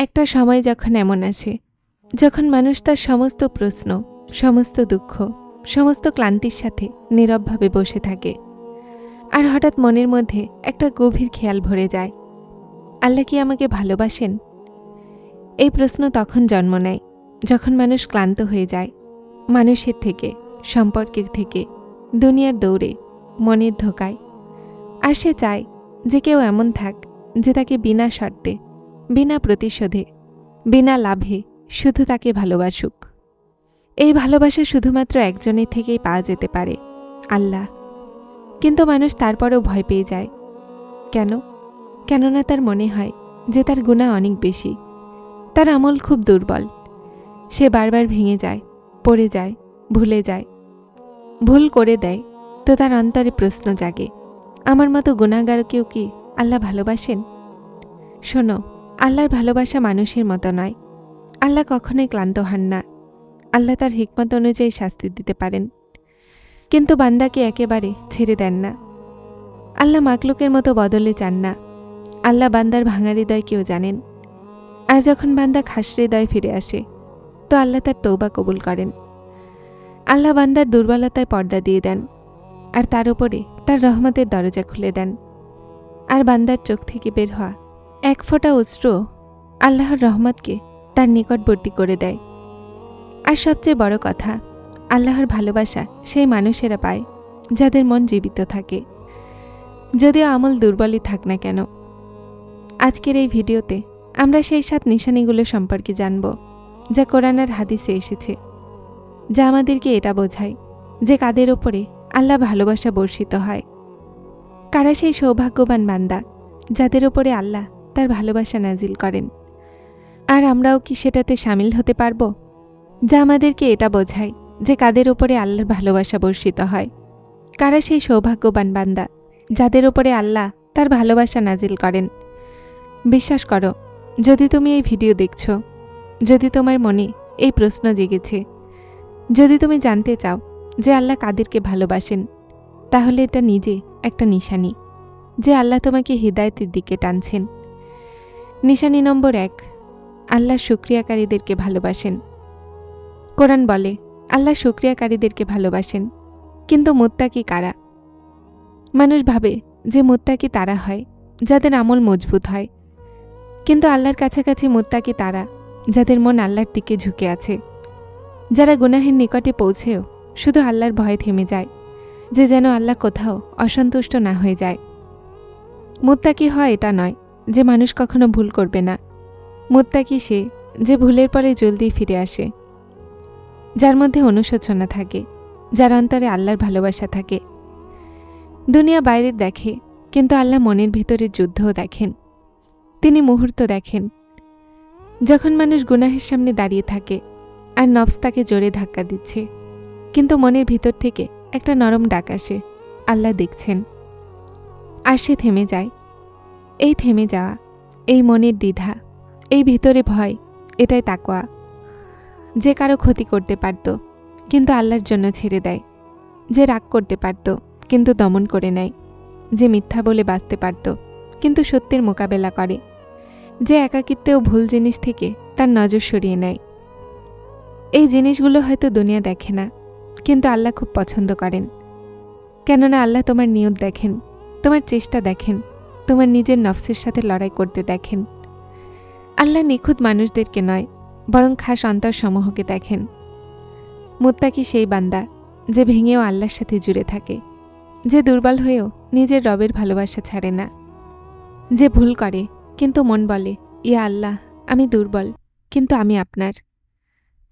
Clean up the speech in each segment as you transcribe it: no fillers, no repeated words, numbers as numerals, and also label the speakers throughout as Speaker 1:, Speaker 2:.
Speaker 1: একটা সময় যখন এমন আসে, যখন মানুষ তার সমস্ত প্রশ্ন, সমস্ত দুঃখ, সমস্ত ক্লান্তির সাথে নীরবভাবে বসে থাকে, আর হঠাৎ মনের মধ্যে একটা গভীর খেয়াল ভরে যায়, আল্লাহ কি আমাকে ভালোবাসেন? এই প্রশ্ন তখন জন্ম নেয় যখন মানুষ ক্লান্ত হয়ে যায় মানুষের থেকে, সম্পর্কের থেকে, দুনিয়ার দৌড়ে, মনের ধোকায়। আর সে চায় যে কেউ এমন থাক যে তাকে বিনা শর্তে, বিনা প্রতিশোধে, বিনা লাভে শুধু তাকে ভালোবাসুক। এই ভালোবাসা শুধুমাত্র একজনের থেকেই পাওয়া যেতে পারে, আল্লাহ। কিন্তু মানুষ তারপরেও ভয় পেয়ে যায়। কেন? কেননা তার মনে হয় যে তার গুনাহ অনেক বেশি, তার আমল খুব দুর্বল। সে বারবার ভেঙে যায়, পড়ে যায়, ভুলে যায়, ভুল করে দেয়। তো তার অন্তরে প্রশ্ন জাগে, আমার মতো গুনাহগারকেও কি আল্লাহ ভালোবাসেন? শোনো, আল্লাহর ভালোবাসা মানুষের মতো নয়। আল্লাহ কখনোই ক্লান্ত হন না। আল্লাহ তার হিকমত অনুযায়ী শাস্তি দিতে পারেন, কিন্তু বান্দাকে একেবারে ছেড়ে দেন না। আল্লাহ মাকলুকের মতো বদলে চান না। আল্লাহ বান্দার ভাঙা হৃদয় কেউ জানেন। আর যখন বান্দা খাস হৃদয় ফিরে আসে, তো আল্লাহ তার তৌবা কবুল করেন। আল্লাহ বান্দার দুর্বলতায় পর্দা দিয়ে দেন, আর তার উপরে তার রহমতের দরজা খুলে দেন। আর বান্দার চোখ থেকে বের হওয়া এক ফোঁটা অশ্রু আল্লাহর রহমতকে তার নিকটবর্তী করে দেয়। আর সবচেয়ে বড় কথা, আল্লাহর ভালোবাসা সেই মানুষেরা পায় যাদের মন জীবিত থাকে, যদিও আমল দুর্বলই থাক না কেন। আজকের এই ভিডিওতে আমরা সেই 7 নিশানিগুলো সম্পর্কে জানব, যা কোরআন আর হাদিসে এসেছে, যা আমাদেরকে এটা বোঝায় যে কাদের ওপরে আল্লাহ ভালোবাসা বর্ষিত হয়। কারা সেই সৌভাগ্যবান বান্দা যাদের ওপরে আল্লাহ তার ভালোবাসা নাজিল করেন? আর আমরাও কি সেটাতে সামিল হতে পারব? যা আমাদেরকে এটা বোঝায় যে কাদের ওপরে আল্লাহর ভালোবাসা বর্ষিত হয়। কারা সেই সৌভাগ্যবান বান্দা যাদের ওপরে আল্লাহ তার ভালোবাসা নাজিল করেন? বিশ্বাস করো, যদি তুমি এই ভিডিও দেখছো, যদি তোমার মনে এই প্রশ্ন জেগেছে, যদি তুমি জানতে চাও যে আল্লাহ কাদেরকে ভালোবাসেন, তাহলে এটা নিজে একটা নিশানি যে আল্লাহ তোমাকে হিদায়াতের দিকে টানছেন। নিশানি নম্বর 1, আল্লাহ শুকরিয়াকারীদেরকে ভালোবাসেন। কোরআন বলে আল্লাহ শুকরিয়াকারীদেরকে ভালোবাসেন। কিন্তু মুত্তাকি কারা? মানুষ ভাবে যে মুত্তাকি তারা হয় যাদের আমল মজবুত হয়, কিন্তু আল্লাহর কাছাকাছি মুত্তাকি তারা যাদের মন আল্লাহর দিকে ঝুঁকে আছে, যারা গুনাহের নিকটে পৌঁছেও শুধু আল্লাহর ভয়ে থেমে যায়, যে যেন আল্লাহ কোথাও অসন্তুষ্ট না হয়ে যায়। মুত্তাকি হয় এটা নয় যে মানুষ কখনো ভুল করবে না। মুত্তাকি সে যে ভুলের পরে জলদি ফিরে আসে, যার মধ্যে অনুশোচনা থাকে, যার অন্তরে আল্লাহর ভালোবাসা থাকে। দুনিয়া বাইরের দেখে, কিন্তু আল্লাহ মনের ভিতরের যুদ্ধও দেখেন। তিনি মুহূর্ত দেখেন যখন মানুষ গুনাহের সামনে দাঁড়িয়ে থাকে আর নফস তাকে জোরে ধাক্কা দিচ্ছে, কিন্তু মনের ভিতর থেকে একটা নরম ডাক আসে, আল্লাহ দেখছেন। আর সে থেমে যায়। এই থেমে যাওয়া, এই মনের দ্বিধা, এই ভিতরে ভয়, এটাই তাকওয়া। যে কারো ক্ষতি করতে পারত কিন্তু আল্লাহর জন্য ছেড়ে দেয়, যে রাগ করতে পারত কিন্তু দমন করে নেয়, যে মিথ্যা বলে বাঁচতে পারত কিন্তু সত্যের মোকাবেলা করে, যে একাকিত্বেও ভুল জিনিস থেকে তার নজর সরিয়ে নেয়। এই জিনিসগুলো হয়তো দুনিয়া দেখে না, কিন্তু আল্লাহ খুব পছন্দ করেন। কেননা আল্লাহ তোমার নিয়ত দেখেন, তোমার চেষ্টা দেখেন, তোমার নিজের নফসের সাথে লড়াই করতে দেখেন। আল্লাহ নিখুঁত মানুষদেরকে নয়, বরং খাস অন্তরসমূহকে দেখেন। মুত্তাকি সেই বান্দা যে ভেঙেও আল্লাহর সাথে জুড়ে থাকে, যে দুর্বল হয়েও নিজের রবের ভালোবাসা ছাড়ে না, যে ভুল করে কিন্তু মন বলে, ইয়া আল্লাহ, আমি দুর্বল, কিন্তু আমি আপনার।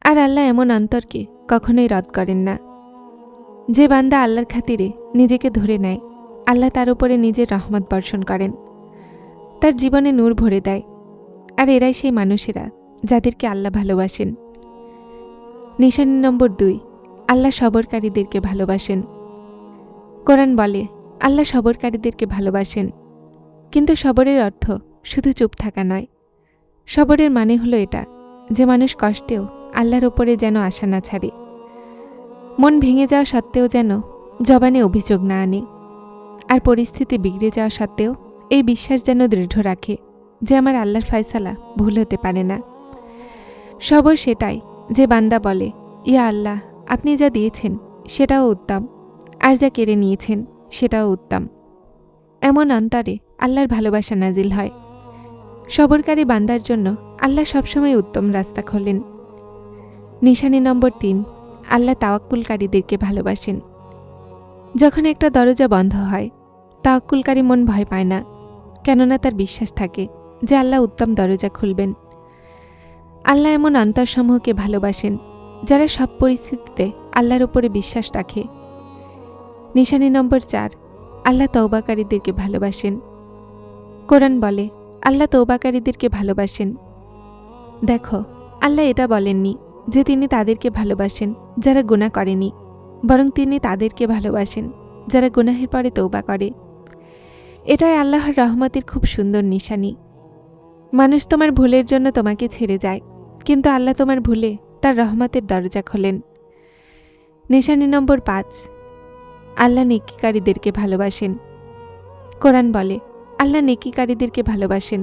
Speaker 1: আর আল্লাহ এমন অন্তরকে কখনোই রদ করেন না। যে বান্দা আল্লাহর খাতিরে নিজেকে ধরে নেয়, আল্লাহ তার উপরে নিজের রহমত বর্ষণ করেন, তার জীবনে নূর ভরে দেয়। আর এরাই সেই মানুষেরা যাদেরকে আল্লাহ ভালোবাসেন। নিশানি নম্বর 2, আল্লাহ সবরকারীদেরকে ভালোবাসেন। কোরআন বলে আল্লাহ সবরকারীদেরকে ভালোবাসেন। কিন্তু সবরের অর্থ শুধু চুপ থাকা নয়। সবরের মানে হলো এটা যে মানুষ কষ্টেও আল্লাহর ওপরে যেন আশা না ছাড়ে, মন ভেঙে যাওয়া সত্ত্বেও যেন জবানে অভিযোগ না আনে, আর পরিস্থিতি বিগড়ে যাওয়া সত্ত্বেও এই বিশ্বাস যেন দৃঢ় রাখে যে আমার আল্লাহর ফয়সালা ভুল হতে পারে না। সবর সেটাই যে বান্দা বলে, ইয়া আল্লাহ, আপনি যা দিয়েছেন সেটাও উত্তম, আর যা কেড়ে নিয়েছেন সেটাও উত্তম। এমন অন্তরে আল্লাহর ভালোবাসা নাজিল হয়। সবরকারী বান্দার জন্য আল্লাহ সবসময় উত্তম রাস্তা খোলেন। নিশানি নম্বর 3, আল্লাহ তাওয়াক্কুলকারীদেরকে ভালোবাসেন। যখন একটা দরজা বন্ধ হয়, তাওয়াক্কুলকারী মন ভয় পায় না, কেননা তার বিশ্বাস থাকে যে আল্লাহ উত্তম দরজা খুলবেন। আল্লাহ এমন অন্তরসমূহকে ভালোবাসেন যারা সব পরিস্থিতিতে আল্লাহর উপরে বিশ্বাস রাখে। নিশানি নম্বর 4, আল্লাহ তওবাকারীদেরকে ভালোবাসেন। কোরআন বলে আল্লাহ তওবাকারীদেরকে ভালোবাসেন। দেখো, আল্লাহ এটা বলেননি যে তিনি তাদেরকে ভালোবাসেন যারা গুনাহ করেনি, বরং তিনি তাদেরকে ভালোবাসেন যারা গুনাহের পরে তওবা করে। এটাই আল্লাহর রহমতের খুব সুন্দর নিশানি। মানুষ তোমার ভুলের জন্য তোমাকে ছেড়ে যায়, কিন্তু আল্লাহ তোমার ভুলে তার রহমতের দরজা খোলেন। নিশানি নম্বর 5, আল্লাহ নেকিকারীদেরকে ভালোবাসেন। কোরআন বলে আল্লাহ নেকিকারীদেরকে ভালোবাসেন।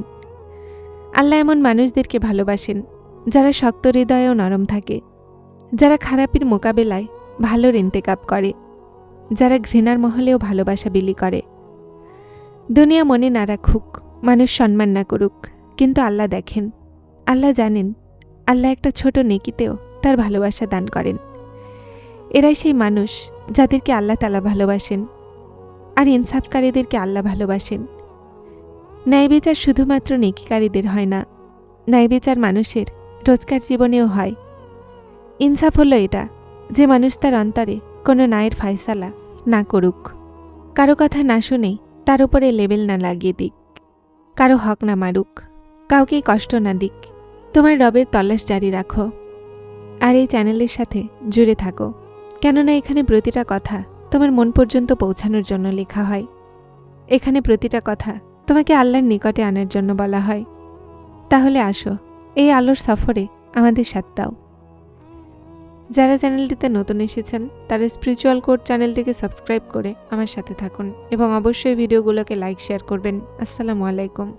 Speaker 1: আল্লাহ এমন মানুষদেরকে ভালোবাসেন যারা শক্ত হৃদয়েও নরম থাকে, যারা খারাপের মোকাবেলায় ভালোর ইন্তেকাব করে, যারা ঘৃণার মহলেও ভালোবাসা বিলি করে। দুনিয়া মনে না রাখুক, মানুষ সম্মান না করুক, কিন্তু আল্লাহ দেখেন, আল্লাহ জানেন। আল্লাহ একটা ছোট নেকিতেও তার ভালোবাসা দান করেন। এরাই সেই মানুষ যাদেরকে আল্লাহ তাআলা ভালোবাসেন, আর ইনসাফকারীদেরকে আল্লাহ ভালোবাসেন। ন্যায় বিচার শুধুমাত্র নেকিকারীদের হয় না, ন্যায় বিচার মানুষের রোজকার জীবনেও হয়। ইনসাফ হলো এটা যে মানুষ তার অন্তরে কোনো ন্যায়ের ফয়সালা না করুক, কারো কথা না শুনেই তার উপরে লেবেল না লাগিয়ে দিক, কারো হক না মারুক, কাউকেই কষ্ট না দিক। তোমার রবের তলাশ জারি রাখো, আর এই চ্যানেলের সাথে জুড়ে থাকো, কেননা এখানে প্রতিটা কথা তোমার মন পর্যন্ত পৌঁছানোর জন্য লেখা হয়। এখানে প্রতিটা কথা তোমাকে আল্লাহর নিকটে আনার জন্য বলা হয়। তাহলে আসো, এই আলোর সফরে আমাদের সাথে দাও। যারা চ্যানেলটিতে নতুন এসেছেন তারা স্পিরিচুয়াল কোড চ্যানেলটিকে সাবস্ক্রাইব করে আমার সাথে থাকুন এবং অবশ্যই ভিডিওগুলোকে লাইক শেয়ার করবেন। আসসালামু আলাইকুম।